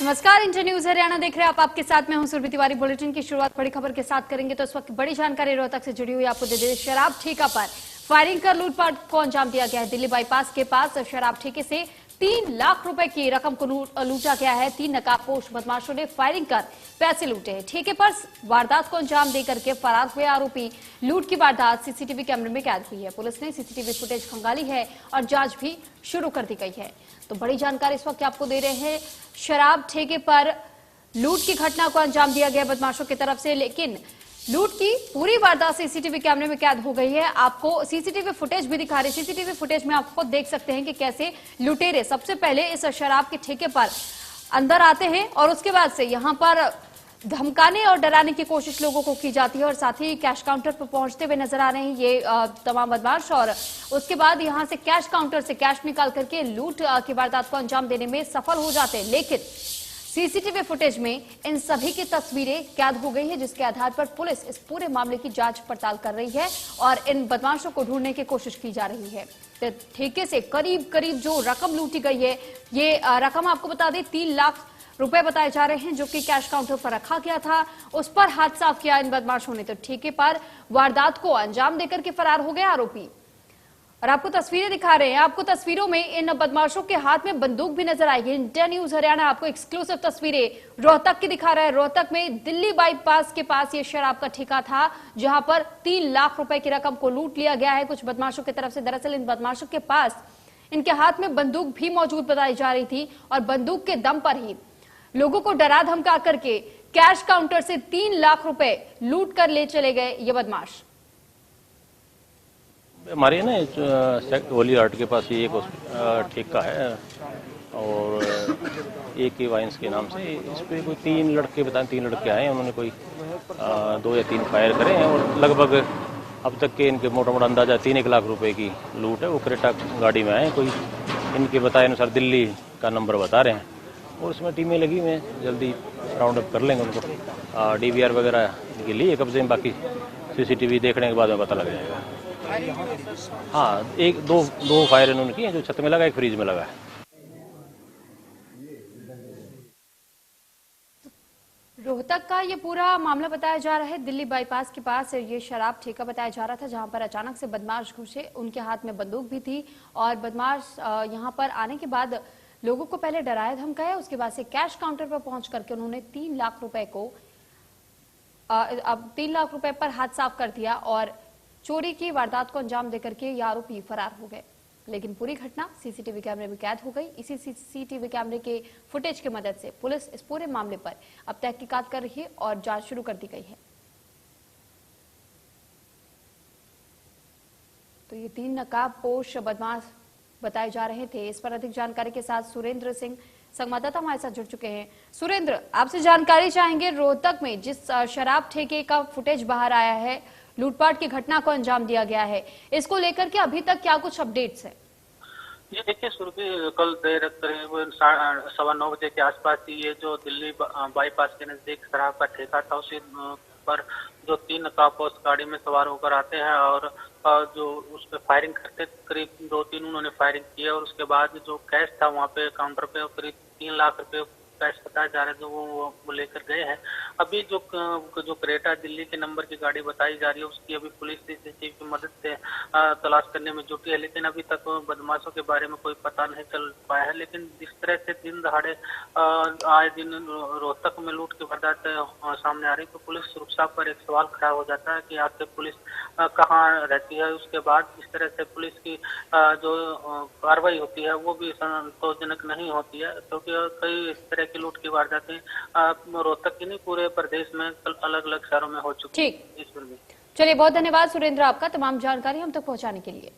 नमस्कार, inter news Haryana देख रहे हैं आप। आपके साथ मैं हूं सुरभि तिवारी। बुलेटिन की शुरुआत बड़ी खबर के साथ करेंगे तो इस वक्त बड़ी जानकारी रोहतक से जुड़ी हुई आपको दे दें। शराब ठेका पर फायरिंग कर लूटपाट को अंजाम दिया गया है। दिल्ली बाईपास के पास शराब ठेके से 3 लाख रुपए की रकम को लूटा गया है। 3 नकाबपोश बदमाशों ने फायरिंग कर पैसे लूटे हैं। ठेके पर वारदात को अंजाम देकर के फरार हुए आरोपी। लूट की वारदात सीसीटीवी कैमरे में कैद हुई है। पुलिस ने सीसीटीवी फुटेज खंगाली है और जांच भी शुरू कर दी गई है। तो बड़ी जानकारी इस वक्त आपको दे रहे हैं। शराब ठेके पर लूट की घटना को अंजाम दिया गया बदमाशों की तरफ से, लेकिन लूट की पूरी वारदात सीसीटीवी कैमरे में कैद हो गई है। आपको सीसीटीवी फुटेज भी दिखा रहे। सीसीटीवी फुटेज में आप खुद देख सकते हैं कि कैसे लुटेरे सबसे पहले इस शराब के ठेके पर अंदर आते हैं और उसके बाद से यहां पर धमकाने और डराने की कोशिश लोगों को की जाती है और साथ ही कैश काउंटर पर पहुंचते हुए नजर आ रहे हैं ये तमाम बदमाश। और उसके बाद यहां से कैश काउंटर से कैश निकाल करके लूट की वारदात को अंजाम देने में सफल हो जाते हैं। लेकिन सीसीटीवी फुटेज में इन सभी की तस्वीरें कैद हो गई है, जिसके आधार पर पुलिस इस पूरे मामले की जांच पड़ताल कर रही है और इन बदमाशों को ढूंढने की कोशिश की जा रही है। तो ठेके से करीब करीब जो रकम लूटी गई है, ये रकम आपको बता दें 3 लाख रुपए बताए जा रहे हैं, जो कि कैश काउंटर पर रखा गया था। उस पर हाथ साफ किया इन बदमाशों ने। तो ठेके पर वारदात को अंजाम देकर के फरार हो गए आरोपी। और आपको तस्वीरें दिखा रहे हैं। आपको तस्वीरों में इन बदमाशों के हाथ में बंदूक भी नजर आएगी। इंटर न्यूज हरियाणा आपको एक्सक्लूसिव तस्वीरें रोहतक की दिखा रहा है। रोहतक में दिल्ली बाईपास के पास ये शराब का ठेका था, जहां पर 3 लाख रुपए की रकम को लूट लिया गया है कुछ बदमाशों की तरफ से। दरअसल इन बदमाशों के पास इनके हाथ में बंदूक भी मौजूद बताई जा रही थी और बंदूक के दम पर ही लोगों को डरा धमका करके कैश काउंटर से 3 लाख रुपए लूट कर ले चले गए ये बदमाश। हमारे ना होली आर्ट के पास ही एक ठेका है और एक ही वाइन्स के नाम से। इस पे कोई 3 लड़के बताएं, 3 लड़के आए हैं। उन्होंने कोई 2 या 3 फायर करे हैं और लगभग अब तक के इनके मोटा मोटा अंदाजा 3-1 लाख रुपए की लूट है। वो क्रेटा गाड़ी में आए, कोई इनके बताए अनुसार दिल्ली का नंबर बता रहे हैं और उसमें टीमें लगी हुई हैं। जल्दी राउंड अप कर लेंगे उनको। DVR वगैरह के लिए कब्जे में, बाकी CCTV देखने के बाद में पता लग जाएगा। हाँ, 1-2 फायर इन्होंने किए, जो छत में लगा, एक फ्रीज में लगा है। रोहतक का ये पूरा मामला बताया जा रहा है। दिल्ली बाईपास के पास ये शराब ठेका बताया जा रहा था, जहां पर अचानक से बदमाश घुसे। उनके हाथ में बंदूक भी थी और बदमाश यहां पर आने के बाद लोगों को पहले डराया धमकाया, उसके बाद से कैश काउंटर पर पहुंच करके उन्होंने 3 लाख रुपए को अब 3 लाख रुपए पर हाथ साफ कर दिया और चोरी की वारदात को अंजाम देकर के ये आरोपी फरार हो गए। लेकिन पूरी घटना सीसीटीवी कैमरे में कैद हो गई। इसी सीसीटीवी कैमरे के फुटेज की मदद से पुलिस इस पूरे मामले पर अब तहकीकात कर रही है और जांच शुरू कर दी गई है। तो ये 3 नकाबपोश बदमाश बताए जा रहे थे। इस पर अधिक जानकारी के साथ सुरेंद्र सिंह संवाददाता हमारे साथ जुड़ चुके हैं। सुरेंद्र, आपसे जानकारी चाहेंगे, रोहतक में जिस शराब ठेके का फुटेज बाहर आया है, लूटपाट की घटना को अंजाम दिया गया है, इसको लेकर के अभी तक क्या कुछ अपडेट्स है? ये देखिए सुरभि, कल देर करीब 9:15 बजे के आसपास ये जो दिल्ली बाईपास के नजदीक शराब का ठेका था, उसी पर जो 3 नकाबपोश गाड़ी में सवार होकर आते हैं और जो उस पर फायरिंग करते, करीब 2-3 उन्होंने फायरिंग की और उसके बाद जो कैश था वहाँ पे काउंटर पे करीब 3 लाख रुपए कैश बताया जा रहा है, जो वो लेकर गए हैं। अभी जो क्रेटा दिल्ली के नंबर की गाड़ी बताई जा रही है, उसकी अभी पुलिस CCTV की मदद से तलाश करने में जुटी है, लेकिन अभी तक बदमाशों के बारे में कोई पता नहीं चल पाया है। लेकिन जिस तरह से दिन दहाड़े आए दिन रोहतक में लूट की वारदात सामने आ रही, तो पुलिस सुरक्षा पर एक सवाल खड़ा हो जाता है कि आखिर पुलिस कहाँ रहती है। उसके बाद इस तरह से पुलिस की जो कार्रवाई होती है वो भी संतोषजनक नहीं होती है, क्योंकि कई इस तरह की लूट की वारदातें रोहतक की नहीं पूरे प्रदेश में अलग अलग शहरों में हो चुकी है। ठीक, चलिए बहुत धन्यवाद सुरेंद्र आपका तमाम जानकारी हम तक पहुंचाने के लिए।